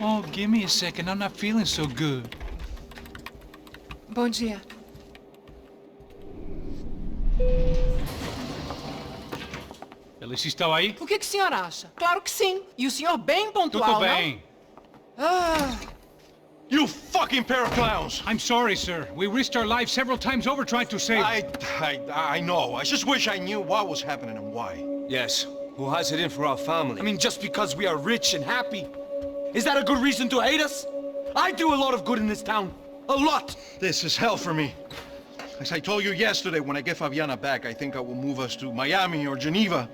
Oh, give me a second. I'm not feeling so good. Bom dia. Alice estava aí? O que o senhor acha? Claro que sim. E o senhor bem pontual, Tudo bem. não? Ah, You fucking pair of clowns! I'm sorry, sir. We risked our lives several times over trying to save... I know. I just wish I knew what was happening and why. Yes, who has it in for our family? I mean, just because we are rich and happy, is that a good reason to hate us? I do a lot of good in this town. A lot! This is hell for me. As I told you yesterday, when I get Fabiana back, I think I will move us to Miami or Geneva.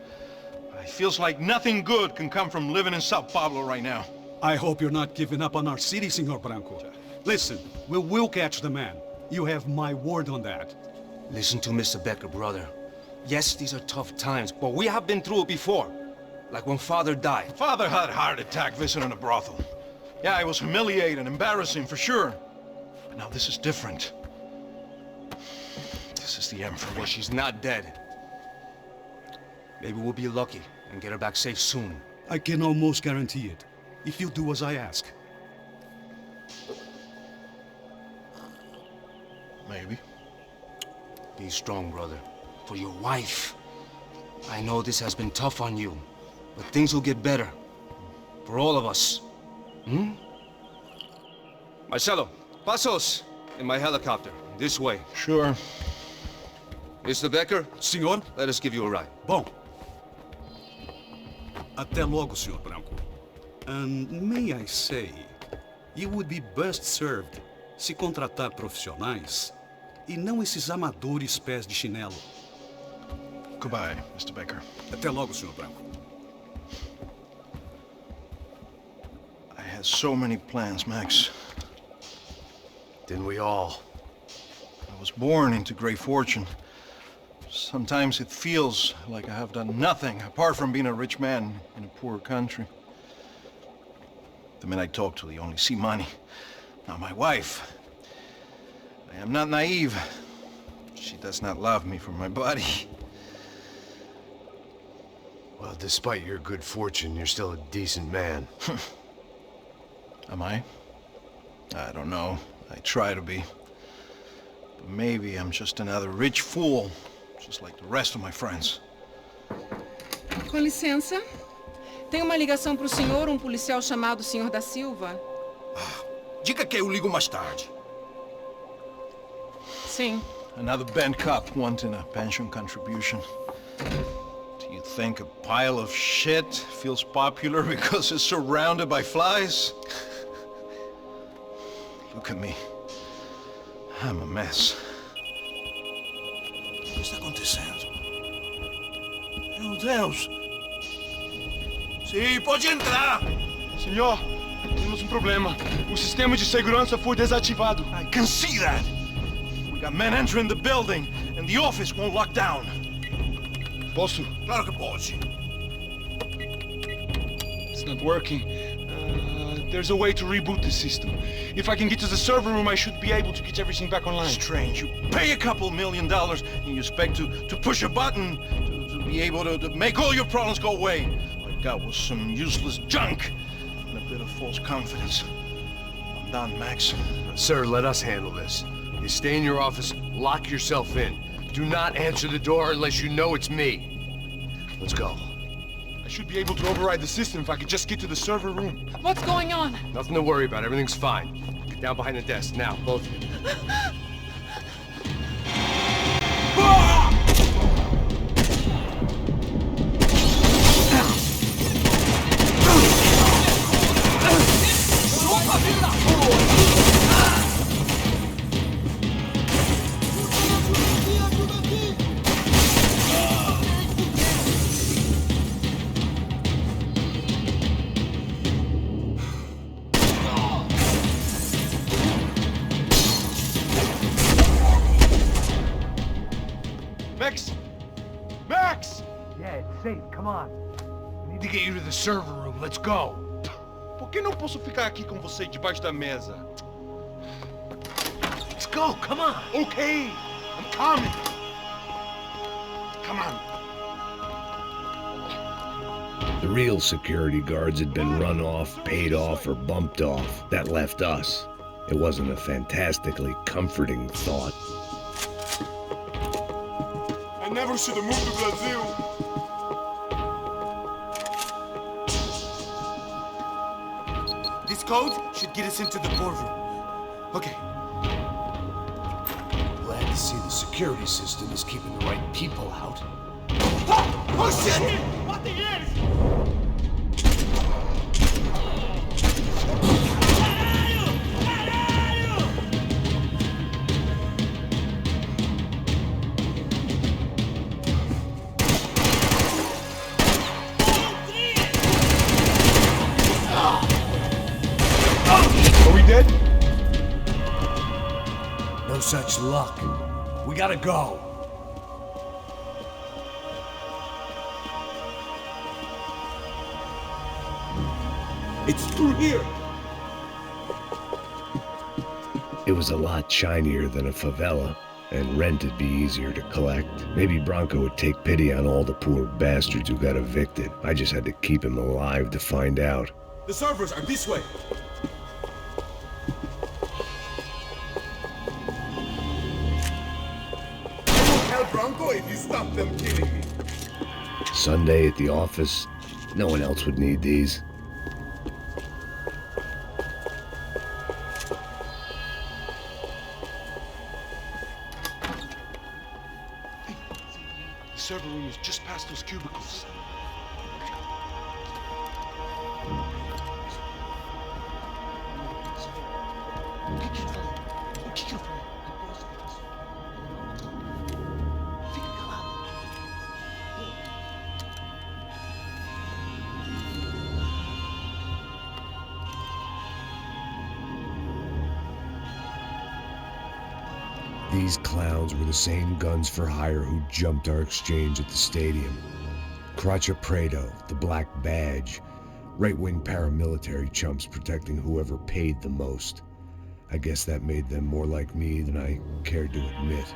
It feels like nothing good can come from living in Sao Paulo right now. I hope you're not giving up on our city, Senor Branco. Listen, we will catch the man. You have my word on that. Listen to Mr. Becker, brother. Yes, these are tough times, but we have been through it before. Like when Father died. Father had a heart attack visiting a brothel. Yeah, it was humiliating, embarrassing, for sure. But now this is different. This is the end for me. Well, she's not dead. Maybe we'll be lucky and get her back safe soon. I can almost guarantee it, if you do as I ask. Maybe. Be strong, brother. For your wife. I know this has been tough on you, but things will get better. For all of us. Hmm? Marcelo, pasos in my helicopter. This way. Sure. Mr. Becker, Senhor? let us give you a ride. Bom. Até logo, Senhor Branco. And may I say, you would be best served se contratar profissionais e não esses amadores pés de chinelo. Goodbye, Mr. Becker. Até logo, Senhor Branco. I had so many plans, Max. Didn't we all? I was born into great fortune. Sometimes it feels like I have done nothing apart from being a rich man in a poor country. The men I talk to, they only see money. Now my wife, I am not naive. She does not love me for my body. Well, despite your good fortune, you're still a decent man. Am I? I don't know. I try to be. But maybe I'm just another rich fool, just like the rest of my friends. com licença. Tem uma ligação para o senhor, um policial chamado Senhor da Silva. Diga que eu ligo mais tarde. Sim. Another bent cop wanting a pension contribution. Do you think a pile of shit feels popular because it's surrounded by flies? Look at me. I'm a mess. O que está acontecendo? Meu Deus! Sim, pode entrar! Senhor, temos um problema. O sistema de segurança foi desativado. I can see that! We got men entering the building, and the office won't lock down. Posso? Claro que pode. It's not working. There's a way to reboot the system. If I can get to the server room, I should be able to get everything back online. Strange. You pay a couple $1 million, and you expect to push a button to be able to make all your problems go away. All I got was some useless junk and a bit of false confidence. I'm done, Max. Sir, let us handle this. You stay in your office, lock yourself in. Do not answer the door unless you know it's me. Let's go. I should be able to override the system if I could just get to the server room. What's going on? Nothing to worry about. Everything's fine. Get down behind the desk. Now, both of you. Max! Max! Yeah, it's safe. Come on. We need to get you to the server room. Let's go. Por que não posso ficar aqui com você debaixo da mesa? Let's go. Come on. Okay, I'm coming. Come on. The real security guards had been run off, paid off, or bumped off. That left us. It wasn't a fantastically comforting thought. I never should have moved to Brazil. This code should get us into the boardroom. Okay. Glad to see the security system is keeping the right people out. Oh shit! Are we dead? No such luck. We gotta go. It's through here. It was a lot shinier than a favela, and rent'd be easier to collect. Maybe Bronco would take pity on all the poor bastards who got evicted. I just had to keep him alive to find out. The servers are this way. Tell Bronco if you stop them killing me. Sunday at the office, no one else would need these. The server room is just past those cubicles. These clowns were the same guns for hire who jumped our exchange at the stadium. Cracha Prado, the Black Badge, right-wing paramilitary chumps protecting whoever paid the most. I guess that made them more like me than I cared to admit.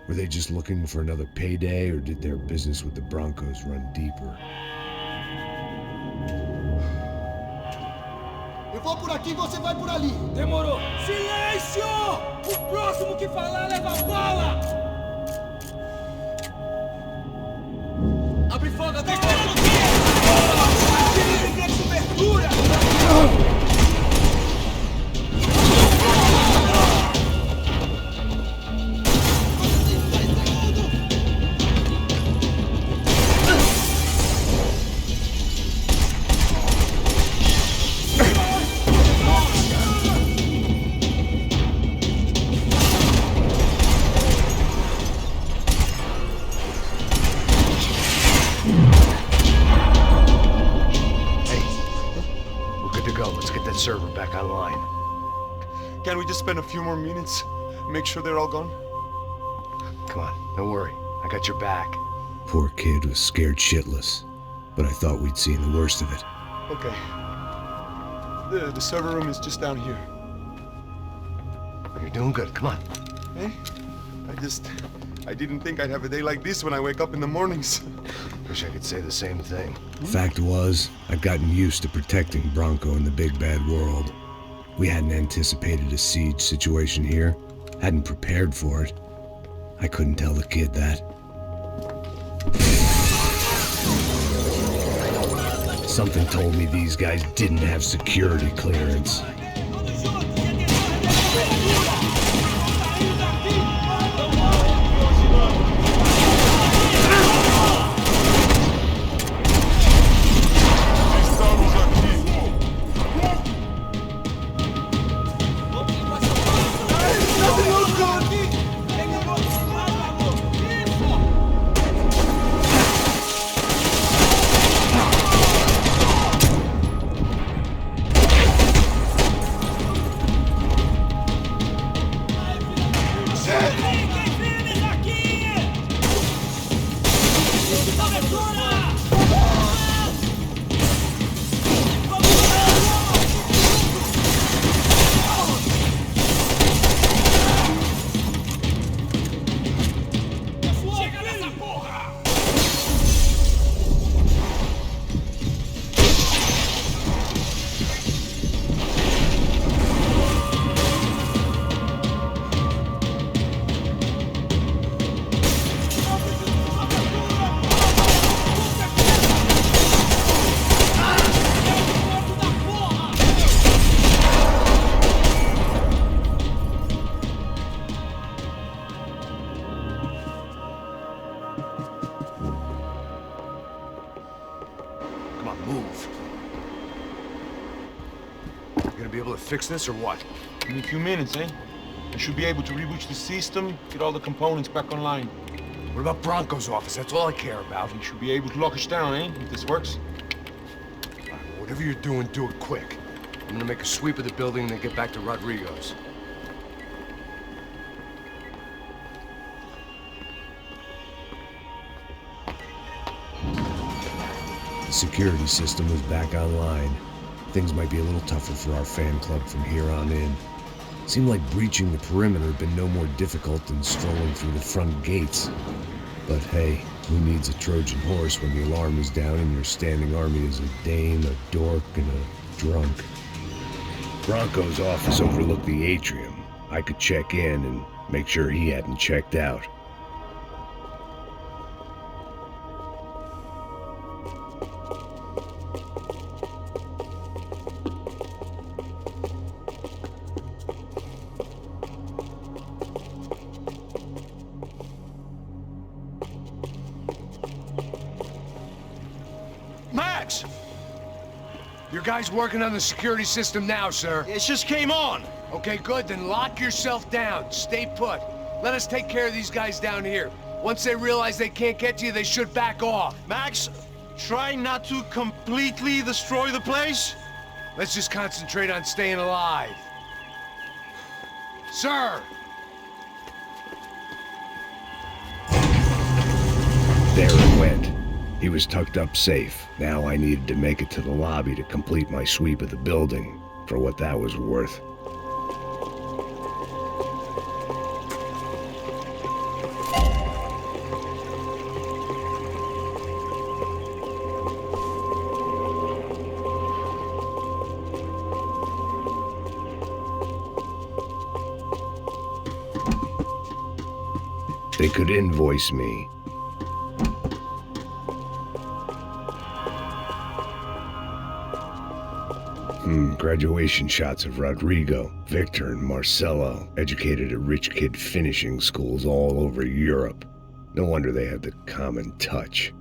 Were they just looking for another payday, or did their business with the Broncos run deeper? Eu vou por aqui, você vai por ali. Demorou. Silêncio! O próximo que falar leva bala! Abre fogo, abre fogo! Tem cobertura! Server back online. Can't we just spend a few more minutes? Make sure they're all gone? Come on, don't worry. I got your back. Poor kid was scared shitless, but I thought we'd seen the worst of it. Okay. The server room is just down here. You're doing good. Come on. Hey, I didn't think I'd have a day like this when I wake up in the mornings. Wish I could say the same thing. Fact was, I'd gotten used to protecting Bronco in the big bad world. We hadn't anticipated a siege situation here, hadn't prepared for it. I couldn't tell the kid that. Something told me these guys didn't have security clearance. Come on, move. You gonna be able to fix this or what? In a few minutes, eh? I should be able to reboot the system, get all the components back online. What about Bronco's office? That's all I care about. You should be able to lock us down, eh? If this works. All right, well, whatever you're doing, do it quick. I'm gonna make a sweep of the building and then get back to Rodrigo's. The security system was back online. Things might be a little tougher for our fan club from here on in. Seemed like breaching the perimeter had been no more difficult than strolling through the front gates. But hey, who needs a Trojan horse when the alarm is down and your standing army is a dame, a dork, and a drunk? Bronco's office overlooked the atrium. I could check in and make sure he hadn't checked out. Max! Your guy's working on the security system now, sir. It just came on! Okay, good, then lock yourself down. Stay put. Let us take care of these guys down here. Once they realize they can't get to you, they should back off. Max, try not to completely destroy the place. Let's just concentrate on staying alive. Sir! There it went. He was tucked up safe. Now I needed to make it to the lobby to complete my sweep of the building, for what that was worth. They could invoice me. Graduation shots of Rodrigo, Victor, and Marcelo, educated at rich kid finishing schools all over Europe. No wonder they had the common touch.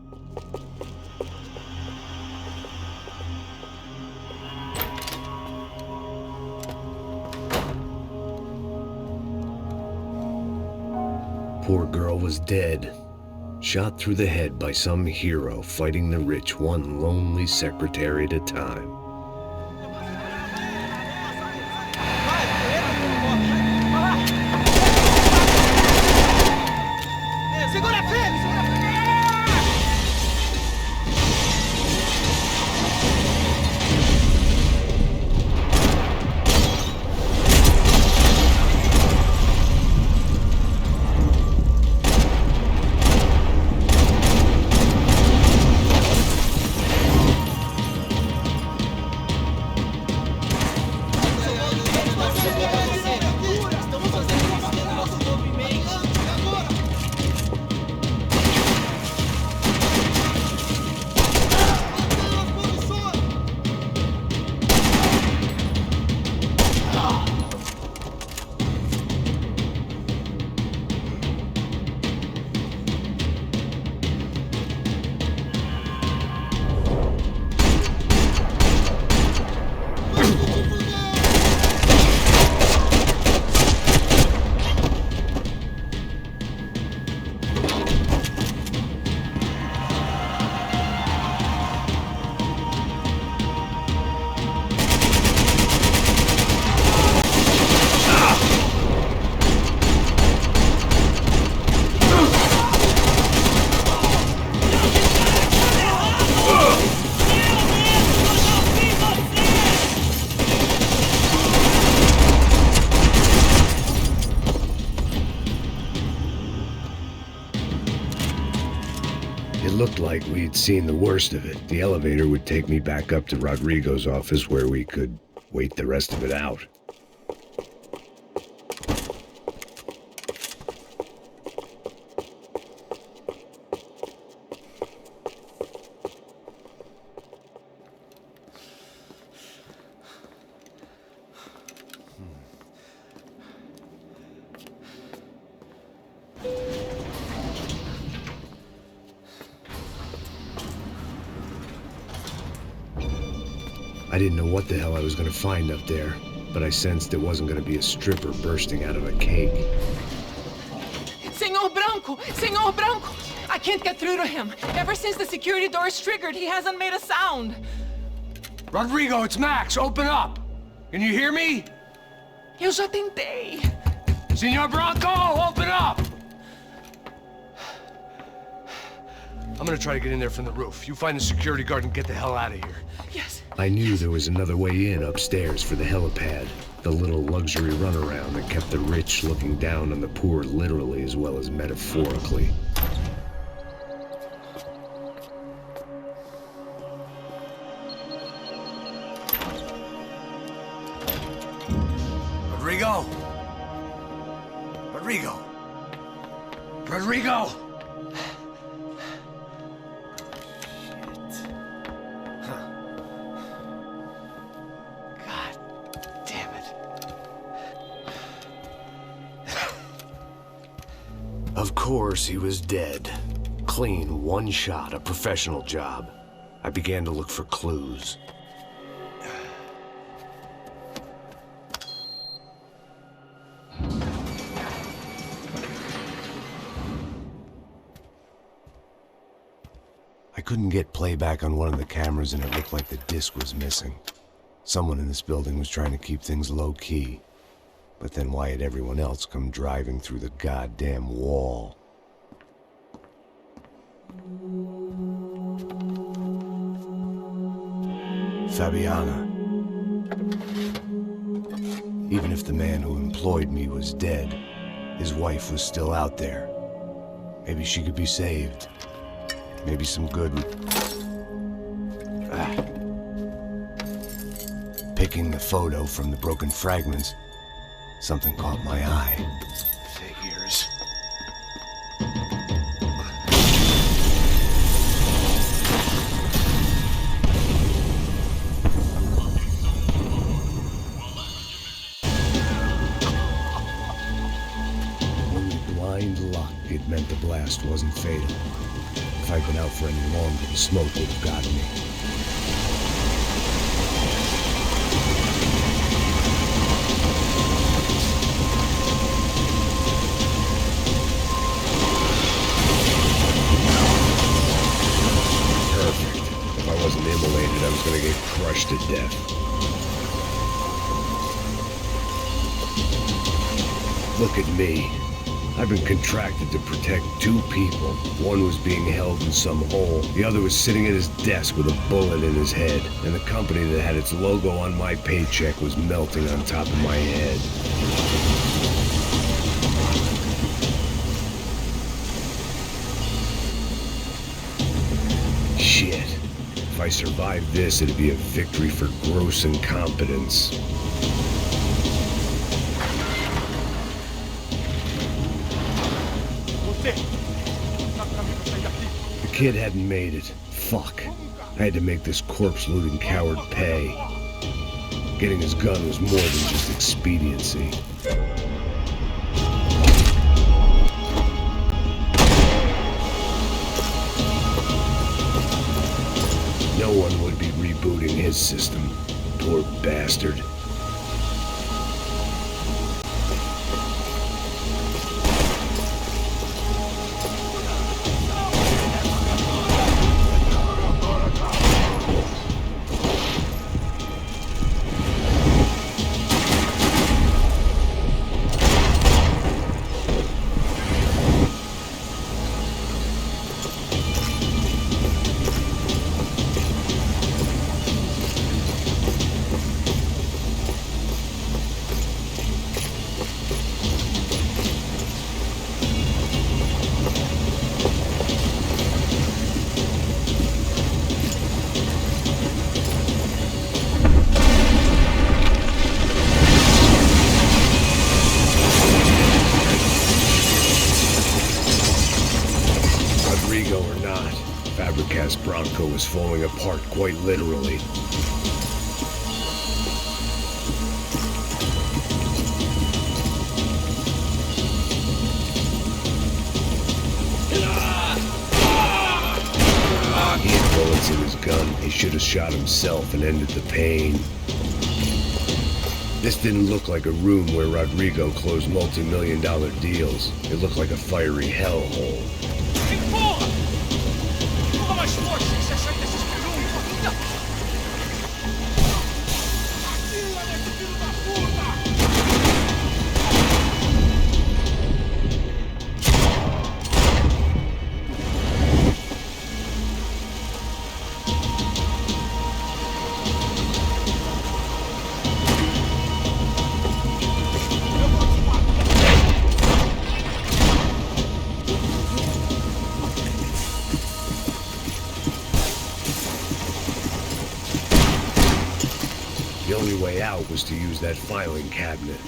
Poor girl was dead. Shot through the head by some hero fighting the rich one lonely secretary at a time. Looked like we'd seen the worst of it. The elevator would take me back up to Rodrigo's office where we could wait the rest of it out. I didn't know what the hell I was gonna find up there, but I sensed it wasn't gonna be a stripper bursting out of a cake. Senor Branco! Senor Branco! I can't get through to him. Ever since the security door is triggered, he hasn't made a sound. Rodrigo, it's Max. Open up. Can you hear me? Eu já tentei. Senor Branco, open up! I'm gonna try to get in there from the roof. You find the security guard and get the hell out of here. Yes. I knew there was another way in upstairs for the helipad, the little luxury runaround that kept the rich looking down on the poor literally as well as metaphorically. Rodrigo! Rodrigo! Rodrigo! Of course, he was dead. Clean, one shot, a professional job. I began to look for clues. I couldn't get playback on one of the cameras and it looked like the disc was missing. Someone in this building was trying to keep things low-key. But then why had everyone else come driving through the goddamn wall? Fabiana. Even if the man who employed me was dead, his wife was still out there. Maybe she could be saved. Maybe some good... Picking the photo from the broken fragments, something caught my eye. Figures. Only blind luck it meant the blast wasn't fatal. If I'd been out for any longer, the smoke would have gotten me. If I wasn't immolated, I was gonna get crushed to death. Look at me. I've been contracted to protect two people. One was being held in some hole. The other was sitting at his desk with a bullet in his head. And the company that had its logo on my paycheck was melting on top of my head. Shit. If I survived this, it'd be a victory for gross incompetence. The kid hadn't made it. Fuck. I had to make this corpse-looting coward pay. Getting his gun was more than just expediency. No one would be rebooting his system. Poor bastard. Bronco was falling apart quite literally. He had bullets bullets in his gun, he should have shot himself and ended the pain. This didn't look like a room where Rodrigo closed multi-million-dollar deals. It looked like a fiery hellhole. The only way out was to use that filing cabinet.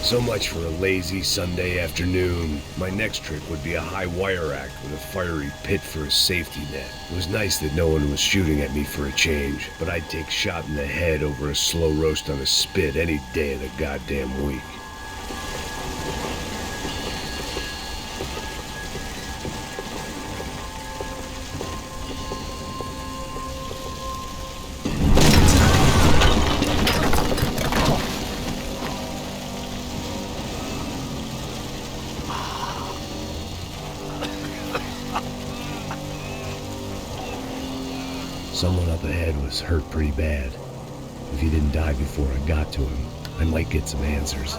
So much for a lazy Sunday afternoon. My next trick would be a high wire act with a fiery pit for a safety net. It was nice that no one was shooting at me for a change, but I'd take a shot in the head over a slow roast on a spit any day of the goddamn week. Someone up ahead was hurt pretty bad. If he didn't die before I got to him, I might get some answers.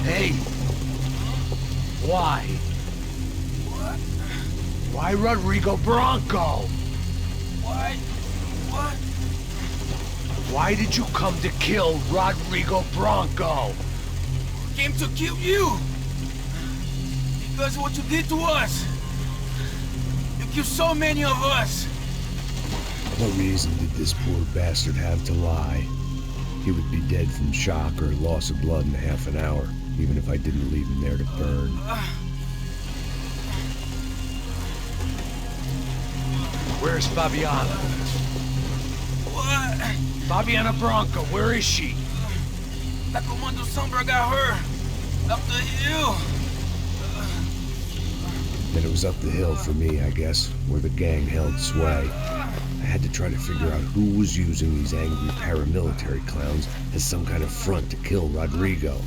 Hey! Why? Why Rodrigo Bronco? Why? What? Why did you come to kill Rodrigo Bronco? Came to kill you! Because of what you did to us! You killed so many of us! What reason did this poor bastard have to lie? He would be dead from shock or loss of blood in half an hour, even if I didn't leave him there to burn. Where's Fabiana? What? Fabiana Bronco, where is she? That Commando Sombra got her! Up the hill! Then it was up the hill for me, I guess, where the gang held sway. I had to try to figure out who was using these angry paramilitary clowns as some kind of front to kill Rodrigo.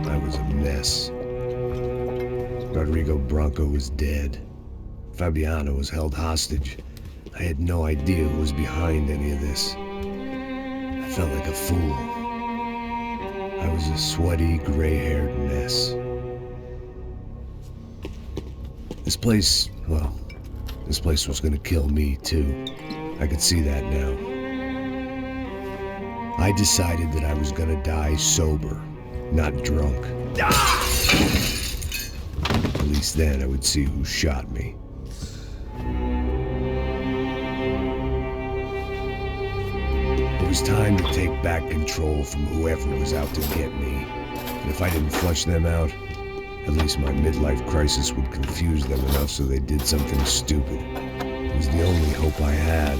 I was a mess. Rodrigo Bronco was dead. Fabiana was held hostage. I had no idea who was behind any of this. I felt like a fool. I was a sweaty, gray-haired mess. This place, well, this place was gonna kill me too. I could see that now. I decided that I was gonna die sober, not drunk. At least then I would see who shot me. It was time to take back control from whoever was out to get me. And if I didn't flush them out, at least my midlife crisis would confuse them enough so they did something stupid. It was the only hope I had.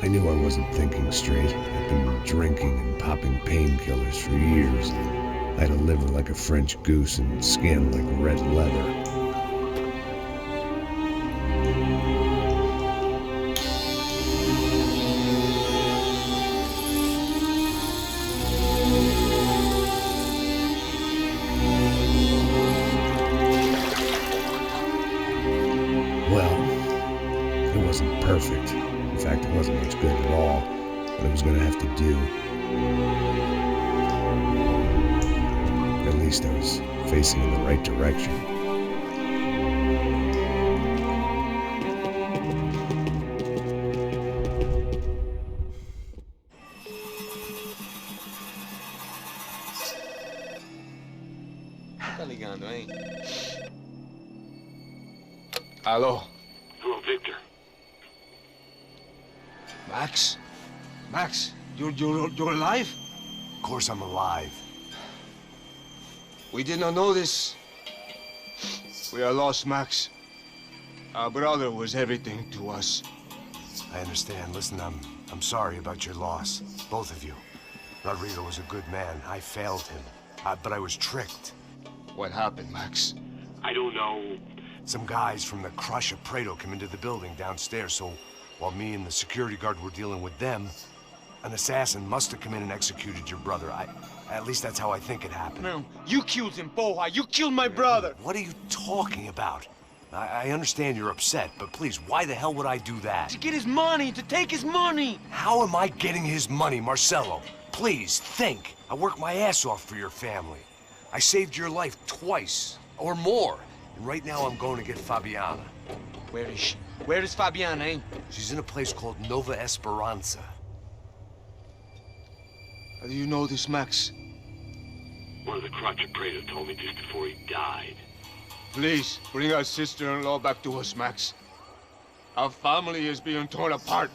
I knew I wasn't thinking straight. I'd been drinking and popping painkillers for years. I had a liver like a French goose and skin like red leather. what I was gonna have to do. At least I was facing in the right direction. Tá ligando, hein? Hello. Hello, Victor. Max? Max, you're alive? Of course I'm alive. We did not know this. We are lost, Max. Our brother was everything to us. I understand. Listen, I'm sorry about your loss. Both of you. Rodrigo was a good man. I failed him. But I was tricked. What happened, Max? I don't know. Some guys from the Crush of Prado came into the building downstairs, so while me and the security guard were dealing with them, an assassin must have come in and executed your brother. At least that's how I think it happened. No, you killed him, Poha. You killed my brother. What are you talking about? I understand you're upset, but please, why the hell would I do that? To get his money, to take his money. How am I getting his money, Marcelo? Please, think. I worked my ass off for your family. I saved your life twice, or more. And right now I'm going to get Fabiana. Where is she? Where is Fabiana, eh? She's in a place called Nova Esperanza. How do you know this, Max? One of the Crotch of Prado told me just before he died. Please, bring our sister-in-law back to us, Max. Our family is being torn apart.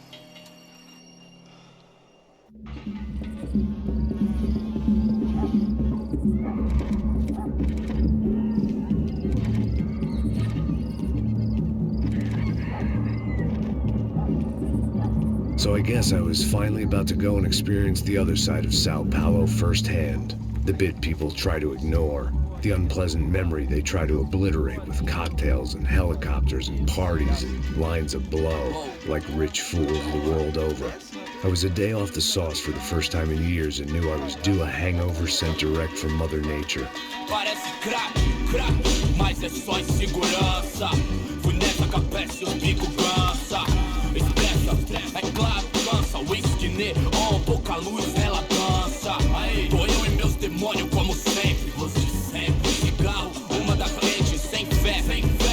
So I guess I was finally about to go and experience the other side of Sao Paulo firsthand. The bit people try to ignore. The unpleasant memory they try to obliterate with cocktails and helicopters and parties and lines of blow, like rich fools the world over. I was a day off the sauce for the first time in years and knew I was due a hangover sent direct from Mother Nature. Parece crack, mas é só insegurança. Fui nessa capeste, o bico cansa. Expressa, é claro, cansa. Whisky neon, pouca luz, ela dança. Tô eu e meus demônios como sempre. Você sempre, cigarro, uma da frente. Sem fé,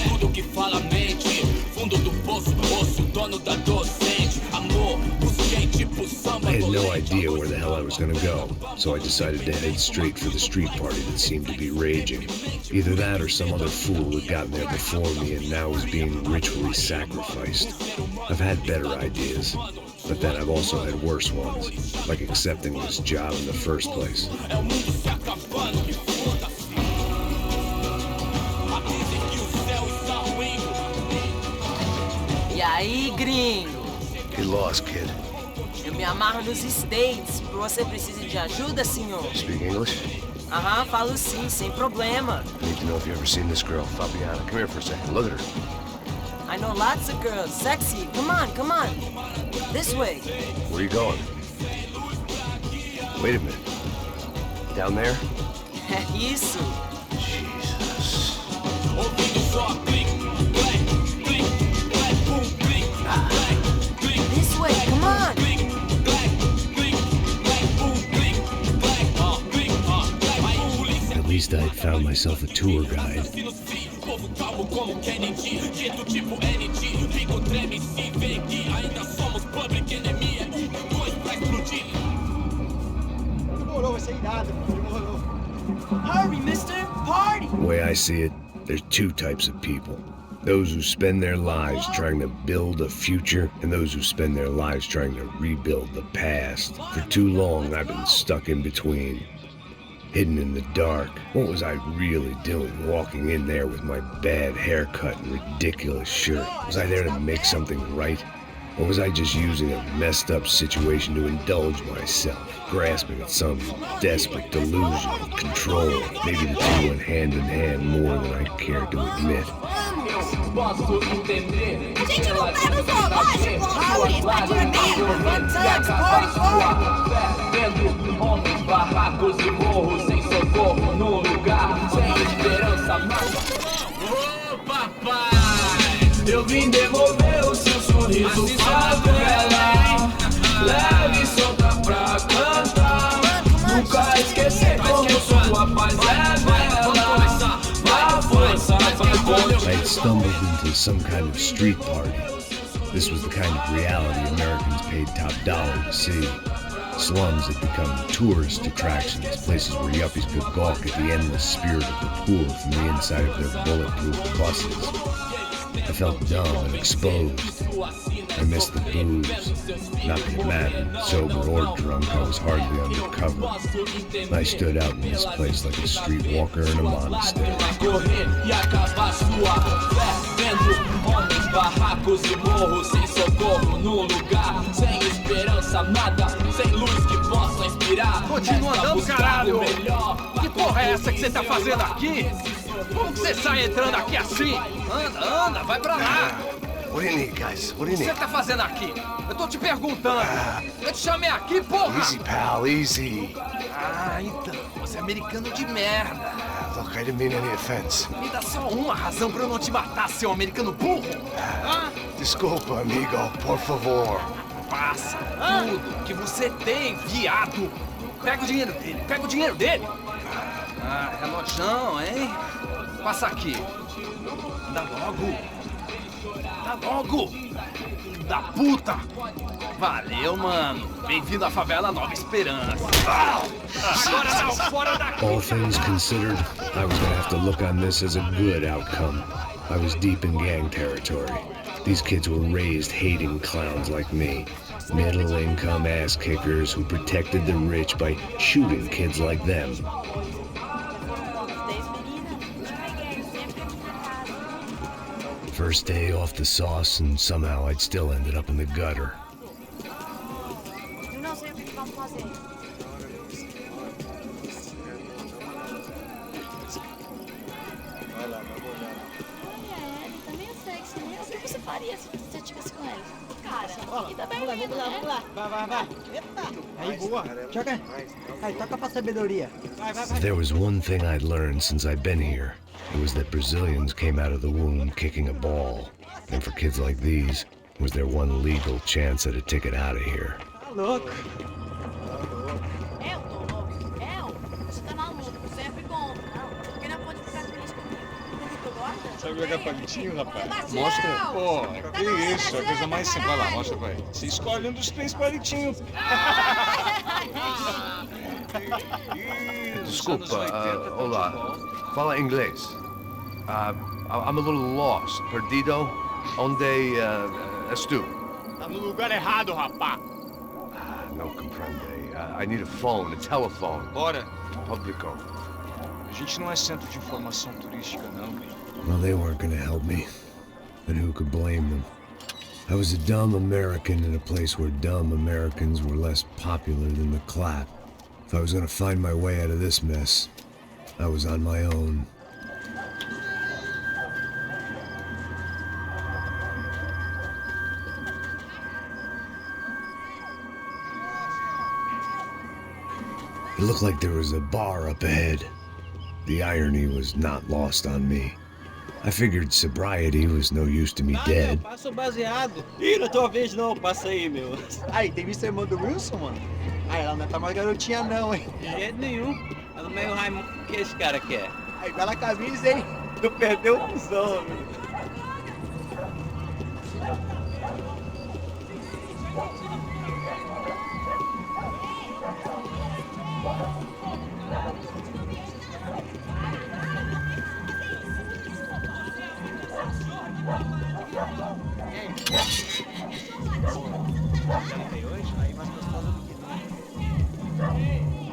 tudo que fala mente. Fundo do poço, osso, dono da docente. Amor, busquei tipo samba. I had no idea where the hell I was gonna go, so I decided to head straight for the street party that seemed to be raging. Either that or some other fool had gotten there before me and now was being ritually sacrificed. I've had better ideas, but then I've also had worse ones, like accepting this job in the first place. E aí, gringo? Get lost, kid. Eu me amarro nos States. Você precisa de ajuda, senhor? Speak English? Aham, falo sim, sem problema. I need to know if you've ever seen this girl, Fabiana. Come here for a second. Look at her. I know lots of girls. Sexy. Come on, come on. This way. Where are you going? Wait a minute. Down there? Isso. Jesus. This way, come on. At least I'd found myself a tour guide. Hurry, mister. Party. The way I see it, there's two types of people. Those who spend their lives trying to build a future, and those who spend their lives trying to rebuild the past. For too long, I've been stuck in between. Hidden in the dark. What was I really doing walking in there with my bad haircut and ridiculous shirt? Was I there to make something right? Or was I just using a messed up situation to indulge myself, grasping at some desperate delusion of control? Maybe the two went hand in hand more than I cared to admit. A gente não tá no zoológico. Hurry, it's back to the man. Fun times, party, Vendo homens, barracos e morros, sem socorro no lugar, sem esperança mais. Ô papai, eu vim devolver o seu sorriso favela. Leve sua I'd stumbled into some kind of street party. This was the kind of reality Americans paid top dollar to see. Slums had become tourist attractions, places where yuppies could gawk at the endless spirit of the poor from the inside of their bulletproof buses. I felt dumb and exposed. I missed the booze. Not that it mattered, sober or drunk, I was hardly undercover. I stood out in this place like a streetwalker in a monastery. Barracos e morros sem socorro num lugar sem esperança, nada, sem luz que possa inspirar. Continua andando, caralho! Que porra é essa que você tá fazendo aqui? Como que você sai entrando aqui assim? Anda, vai pra lá! What do you need, guys? What do you O que need? você tá fazendo aqui? Eu tô te perguntando. Eu te chamei aqui, porra! Easy, pal, easy. Ah, então, você é americano de merda. Look, I didn't mean any offense. Me dá só uma razão pra eu não te matar, seu americano burro. Desculpa, amigo, por favor. Passa tudo que você tem, viado. Pega o dinheiro dele, Ah, relojão, hein? Passa aqui. Dá logo. Da puta. Valeu, mano. Bem-vindo à favela Nova Esperança. Agora não, fora daqui. All things considered, I was gonna have to look on this as a good outcome. I was deep in gang territory. These kids were raised hating clowns like me. Middle-income ass-kickers who protected the rich by shooting kids like them. First day off the sauce, and somehow I'd still ended up in the gutter. Eu não sei o que vamos fazer. Ele também é sexy, né? O que você faria se você estivesse com ele? Cara, e também lindo, né? Vamos lá. Vai. Eita. Aí, boa. Joga. Aí, toca pra sabedoria. Vai. If there was one thing I'd learned since I'd been here, it was that Brazilians came out of the womb kicking a ball. And for kids like these, was their one legal chance at a ticket out of here. Tá louco. Eu tô louco. Você tá maluco. Sempre bom. Porque não pode ficar feliz comigo. Tu gosta? Sabe jogar palitinho, rapaz? Mostra. Pô, que isso, é a coisa mais simples. Vai lá, mostra pra ele. Você escolhe um dos 3 palitinhos. Desculpa, olá. Fala inglês. I'm a little lost. Perdido? Onde estou? Tá no lugar errado, rapá. Não compreende. I need a phone, a telephone. Bora. Publico. A gente não é centro de informação turística, não. Well, they weren't gonna help me. And who could blame them? I was a dumb American in a place where dumb Americans were less popular than the clap. If I was gonna find my way out of this mess, I was on my own. It looked like there was a bar up ahead. The irony was not lost on me. I figured sobriety was no use to me dead. Passo baseado. Ih, não é tua vez não, passa aí, meu. Aí, tem visto a irmã do Wilson, mano? Aí, ela não tá mais garotinha não, hein? De jeito nenhum. Ela meio Raimundo, o que esse cara quer? Aí, bela camisa, hein? Tu perdeu o busão, amigo.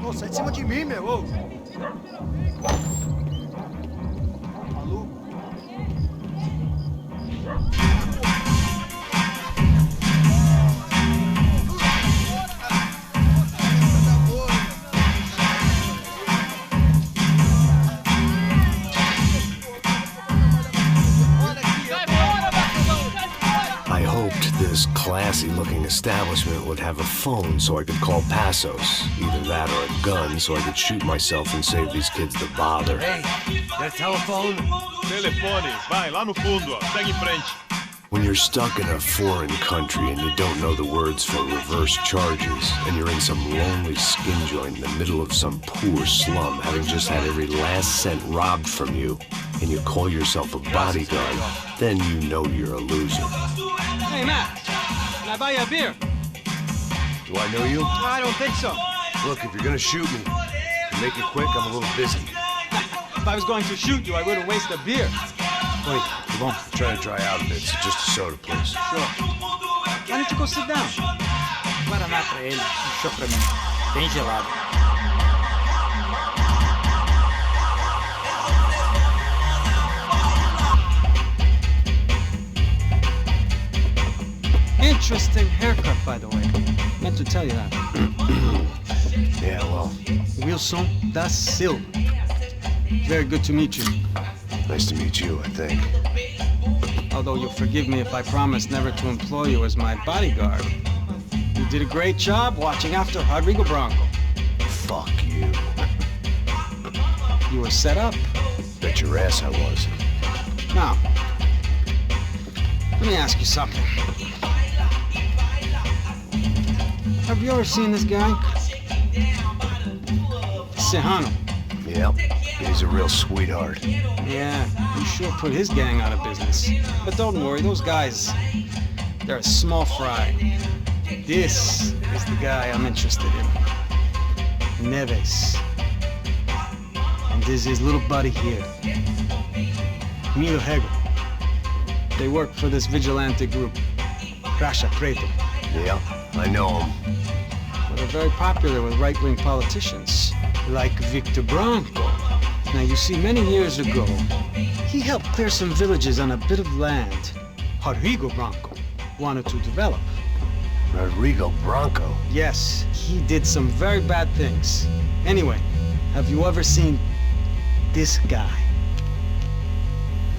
Ô, sai de cima de mim, meu. Ô. I hoped this classy-looking establishment would have a phone so I could call Passos. Either that or a gun so I could shoot myself and save these kids the bother. Hey, got a telephone? Telefone, vai lá no fundo, ó. Segue em frente. When you're stuck in a foreign country and you don't know the words for reverse charges, and you're in some lonely skin joint in the middle of some poor slum, having just had every last cent robbed from you, and you call yourself a bodyguard, then you know you're a loser. Hey, Matt, can I buy you a beer? Do I know you? I don't think so. Look, if you're gonna shoot me, to make it quick, I'm a little busy. If I was going to shoot you, I wouldn't waste a beer. Wait, come on. I'm trying to dry out a bit, so just a soda, please. Sure. Why don't you go sit down? Guaraná pra ele, show pra mim. Bem gelado. Interesting haircut, by the way. Meant to tell you that. Yeah, well. Wilson da Silva. Very good to meet you. Nice to meet you, I think. Although you'll forgive me if I promise never to employ you as my bodyguard. You did a great job watching after Rodrigo Branco. Fuck you. You were set up. Bet your ass I was. Now, let me ask you something. Have you ever seen this guy? Serrano. Yep. He's a real sweetheart. Yeah, he sure put his gang out of business. But don't worry, those guys, they're a small fry. This is the guy I'm interested in. Neves. And this is his little buddy here. Milo Hegel. They work for this vigilante group, Crasha Preto. Yeah, I know him. Well, they're very popular with right-wing politicians, like Victor Branco. Now, you see, many years ago, he helped clear some villages on a bit of land Rodrigo Branco wanted to develop. Rodrigo Branco? Yes, he did some very bad things. Anyway, have you ever seen this guy?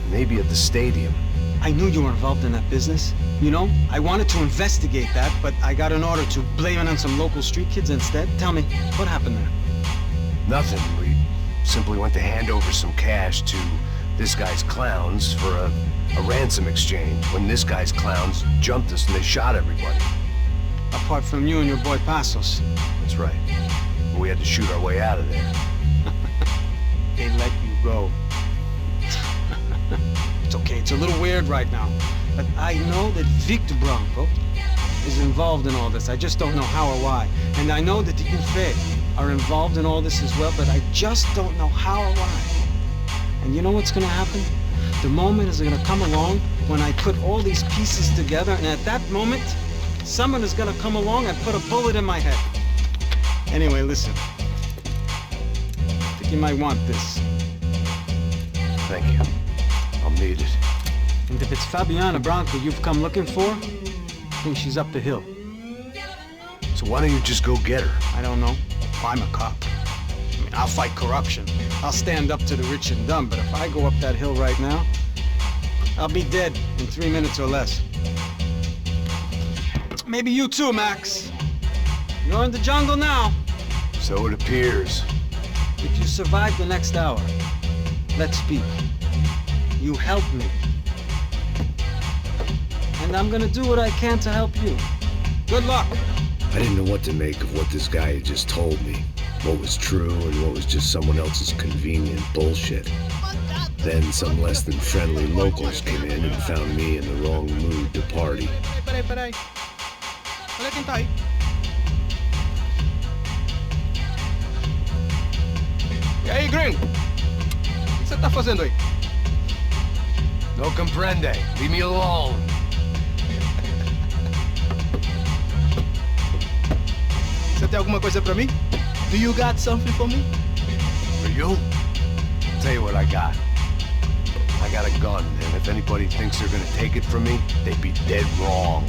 Maybe at the stadium. I knew you were involved in that business. You know, I wanted to investigate that, but I got an order to blame it on some local street kids instead. Tell me, what happened there? Nothing. We simply went to hand over some cash to this guy's clowns for a ransom exchange when this guy's clowns jumped us and they shot everybody. Apart from you and your boy Passos. That's right. We had to shoot our way out of there. They let you go. It's okay, it's a little weird right now. But I know that Victor Branco is involved in all this. I just don't know how or why. And I know that the UFE are involved in all this as well, but I just don't know how or why. And you know what's gonna happen? The moment is gonna come along when I put all these pieces together, and at that moment, someone is gonna come along and put a bullet in my head. Anyway, listen. I think you might want this. Thank you. I'll need it. And if it's Fabiana Branco you've come looking for, I think she's up the hill. So why don't you just go get her? I don't know. I'm a cop. I mean, I'll fight corruption. I'll stand up to the rich and dumb, but if I go up that hill right now, I'll be dead in 3 minutes or less. Maybe you too, Max. You're in the jungle now. So it appears. If you survive the next hour, let's speak. You help me. And I'm gonna do what I can to help you. Good luck. I didn't know what to make of what this guy had just told me. What was true and what was just someone else's convenient bullshit. Then some less than friendly locals came in and found me in the wrong mood to party. Peraí. Olha quem tá aí. E aí, gringo? O que você tá fazendo aí? No comprende. Leave me alone. Você tem alguma coisa pra mim? Do you got something for me? For you? I'll tell you what I got. I got a gun, and if anybody thinks they're gonna take it from me, they'd be dead wrong.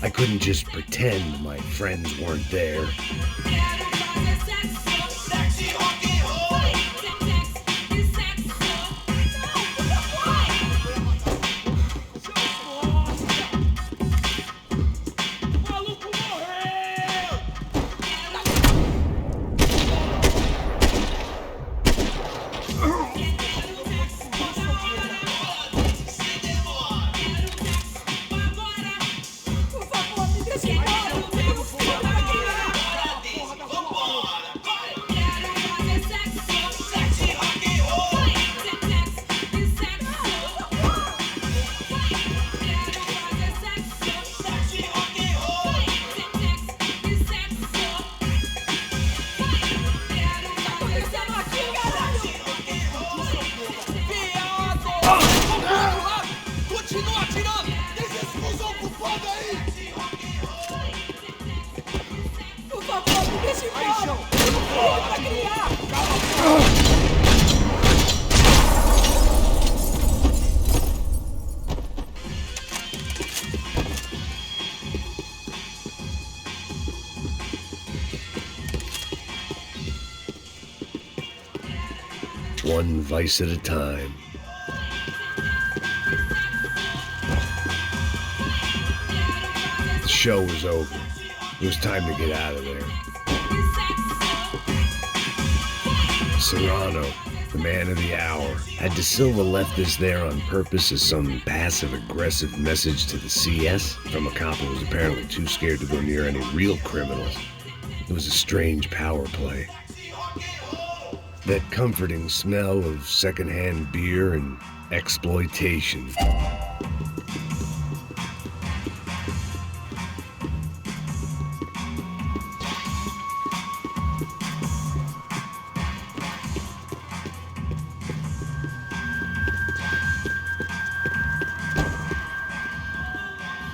I couldn't just pretend my friends weren't there. One vice at a time. The show was over. It was time to get out of there. Serrano, the man of the hour. Had De Silva left this there on purpose as some passive-aggressive message to the CS from a cop who was apparently too scared to go near any real criminals? It was a strange power play. That comforting smell of secondhand beer and exploitation.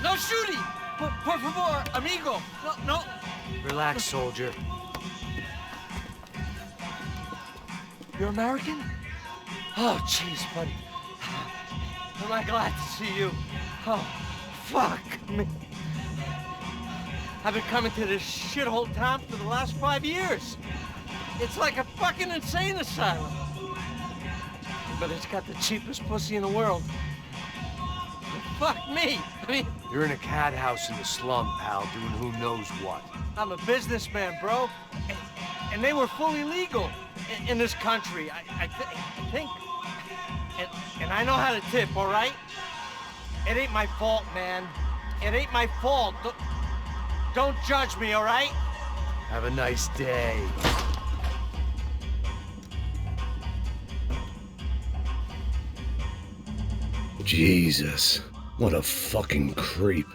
No shooting! Por favor, amigo! No. Relax, soldier. You're American? Oh, jeez, buddy. Am I glad to see you? Oh, fuck me. I've been coming to this shithole town for the last 5 years. It's like a fucking insane asylum. But it's got the cheapest pussy in the world. Fuck me. I mean... You're in a cat house in the slum, pal, doing who knows what. I'm a businessman, bro. And they were fully legal in this country, I think. And I know how to tip, all right? It ain't my fault, man. It ain't my fault. Don't judge me, all right? Have a nice day. Jesus, what a fucking creep.